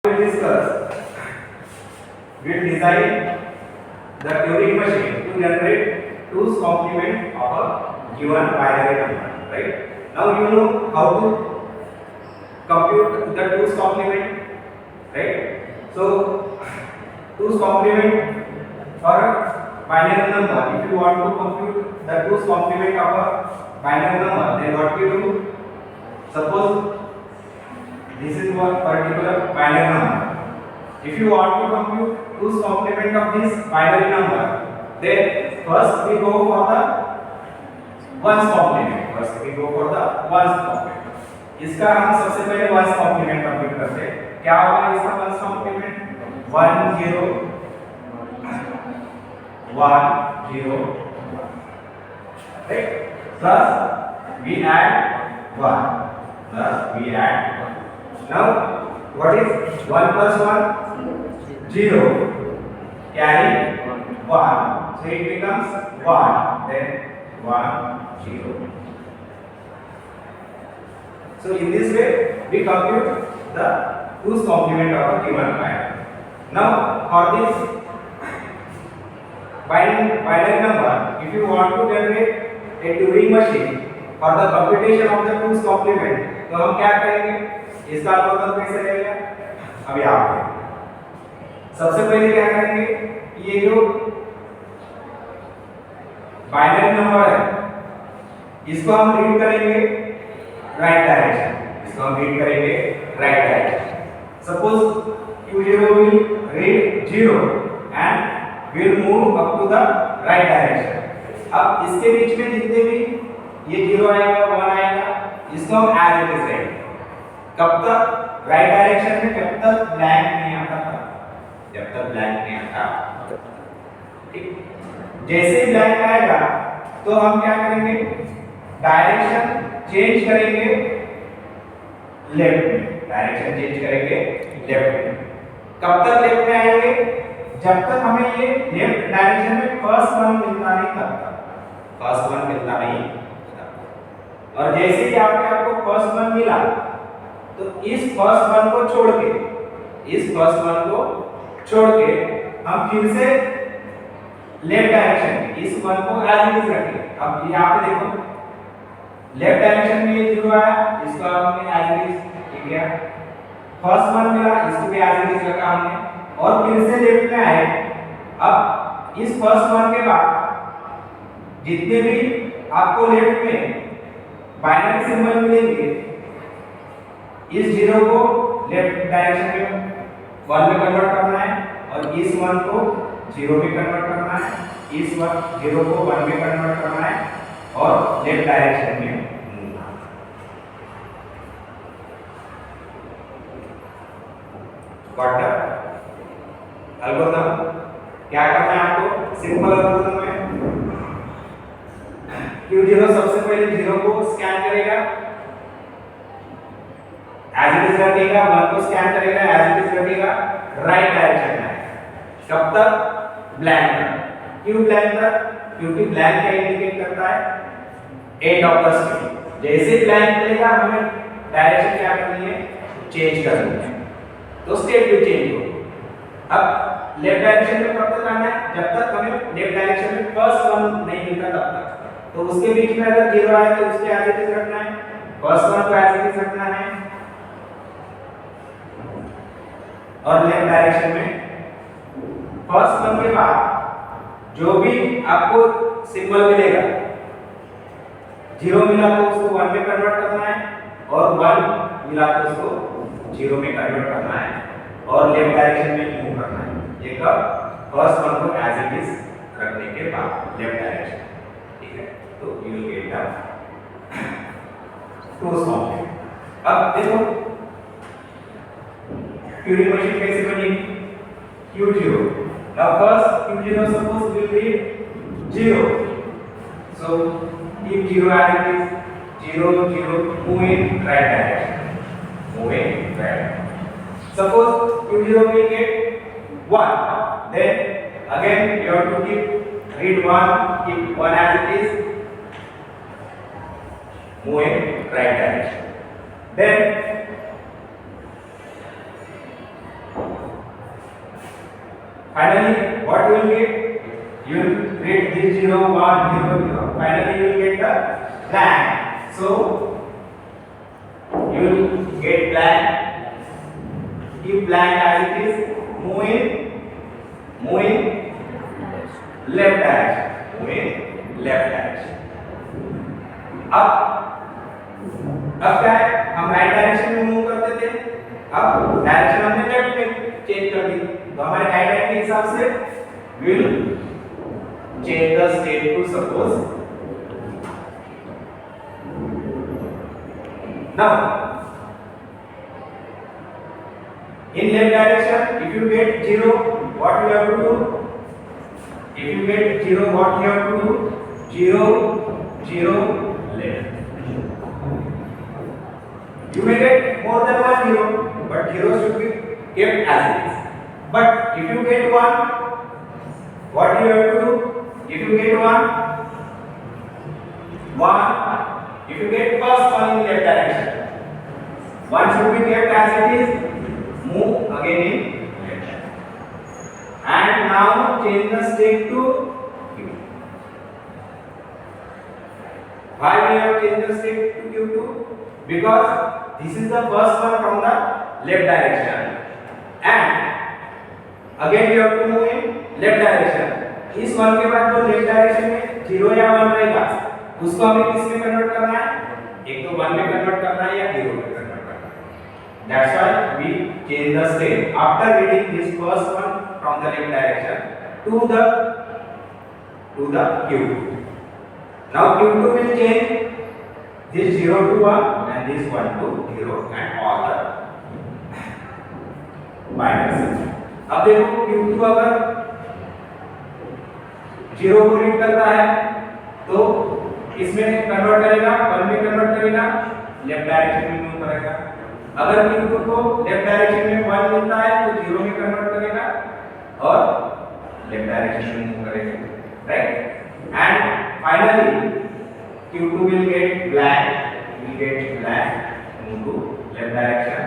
We will discuss, we will design the Turing machine to generate 2's complement of a given binary number, right? Now you know how to compute the 2's complement, right? So 2's complement for a binary number, if you want to compute the 2's complement of a binary number, then what we do? Suppose this is one particular binary number. If you want to compute 2's complement of this binary number, then first we go for the 1's complement. First we go for the 1's complement. इसका हम सबसे पहले 1's complement compute करते हैं. क्या होगा इसका 1's complement? 1 0 1 0, right? Plus we add 1. Plus we add 1. Now what is 1 plus 1? 0. Carry 1. So it becomes 1. Then 1 0. So in this way we compute the 2's complement of a given binary. Now for this binary number, if you want to generate a Turing machine for the computation of the 2's complement, तो हम क्या करेंगे? इसका algorithm कैसे रहेगा? अभी आप देखें. सबसे पहले क्या करेंगे? ये जो बाइनरी नंबर है, इसको हम रीड करेंगे राइट डायरेक्शन. इसको हम रीड करेंगे right direction. Suppose Q0 will read 0 and will move up to the right direction. अब इसके बीच में जितने भी ये 0 आएगा 1 आएगा, इसको हम एज इट इज रहेंगे. कब तक? राइट डायरेक्शन में जब तक ब्लैंक नहीं आता था. जब तक ब्लैंक नहीं आता, ठीक. जैसे ही ब्लैंक आएगा तो हम क्या करेंगे? डायरेक्शन चेंज करेंगे लेफ्ट में. डायरेक्शन चेंज करेंगे लेफ्ट में. कब तक लेफ्ट में आएंगे? जब तक हमें ये लेफ्ट डायरेक्शन में फर्स्ट वन मिलता नहीं तब तक. फर्स्ट वन मिलता नहीं. और जैसे ही आपको फर्स्ट वन मिला, तो इस फर्स्ट वन को छोड़ के, हम फिर से लेफ्ट डायरेक्शन इस वन को एज इट इज रखें. अब यहाँ पे देखो, लेफ्ट डायरेक्शन में ये 0 आया, इसको हमने एज इट इज ठीक है. फर्स्ट वन मिला, इसको भी एज इट इज रखा हमने, और फिर से लेफ्ट में आए. अब इस फर्स्ट वन के बाद जितने भी आपको लेफ्ट में बाइनरी सिंबल मिलेंगे, इस 0 को लेफ्ट डायरेक्शन में 1 में कन्वर्ट करना है, और इस 1 को 0 में कन्वर्ट करना है. इस 0 को 1 में कन्वर्ट करना है और लेफ्ट डायरेक्शन में मूव. व्हाट एल्गोरिथम क्या करना है आपको? सिंपल एल्गोरिथम है. Q0 सबसे पहले 0 को स्कैन करेगा, एज इट इज रखेगा. 1 को स्कैन करेगा, एज इट इज रखेगा. राइट डायरेक्शन में कब तक? ब्लैंक तक. क्यों ब्लैंक तक? क्योंकि ब्लैंक क्या इंडिकेट करता है? End of the state. जैसे ब्लैंक मिलेगा हमें डायरेक्शन क्या करनी है? चेंज करनी है. तो स्टेट भी चेंज होगी. अब लेफ्ट डायरेक्शन में कब तक आना है? जब तक हमें लेफ्ट डायरेक्शन में फर्स्ट वन नहीं मिलता तब तक. तो उसके बीच में अगर 0 आए तो उसके एज इट इज रखना है. फर्स्ट वन को एज इट इज रखना है, और लेफ्ट डायरेक्शन में फर्स्ट वन के बाद जो भी आपको सिंबल मिलेगा, 0 मिला तो उसको 1 में कन्वर्ट करना है, और 1 मिला तो उसको 0 में कन्वर्ट करना है, और लेफ्ट डायरेक्शन में मूव करना है. ये कब? फर्स्ट वन को एज इट इज रखने के बाद लेफ्ट डायरेक्शन. तो you will get the 2's complement. अब देखो Turing machine कैसे बनेगी? Q0. Now first Q0 suppose will be 0. So keep 0 as it is. 0 0 move in right direction. Move in right direction. Suppose Q0 will get 1. Then again you have to read 1, keep 1 as it is. Move in right direction. Then Finally, what you will get? You will read this 0, 1, 0, 0. Finally, you will get the blank. So, you will get blank. Keep blank as it is. Move in left direction. Move in left direction. अब क्या है? हम right direction में move करते थे. अब direction हमने left में चेंज कर दी. तो हमारे गाइडलाइन के हिसाब से will change the state to suppose now in left direction if you get 0 what you have to do, if you get 0 what you have to do, 0 0 left. You may get more than 1 0 but 0 should be kept as it is. But if you get 1 what you have to do, if you get 1, if you get first one in left direction, 1 should be kept as it is, move again in left. And now change the state to Q2. Why we have changed the state to Q2? Because this is the first one from the left direction. And again we have to move in left direction. इस one के बाद जो left direction में 0 या 1 रहेगा उसको हमें किस में कन्वर्ट करना है, एक तो 1 में कन्वर्ट करना है या 0 में कन्वर्ट करना है. That's why we change the state after reading this first one from the left direction to the Q2. Now Q2 will change this 0 to 1 and this 1 to 0 and all the minus. अब देखो Q2 अगर 0 को read करता है तो इसमें convert करेगा, 1 में कन्वर्ट करेगा, लेफ्ट डायरेक्शन में मूव करेगा. अगर Q2 को लेफ्ट डायरेक्शन में 1 मिलता है तो 0 में कन्वर्ट करेगा और लेफ्ट डायरेक्शन में मूव करेगा, right. And finally Q2 will get blank, move to left direction.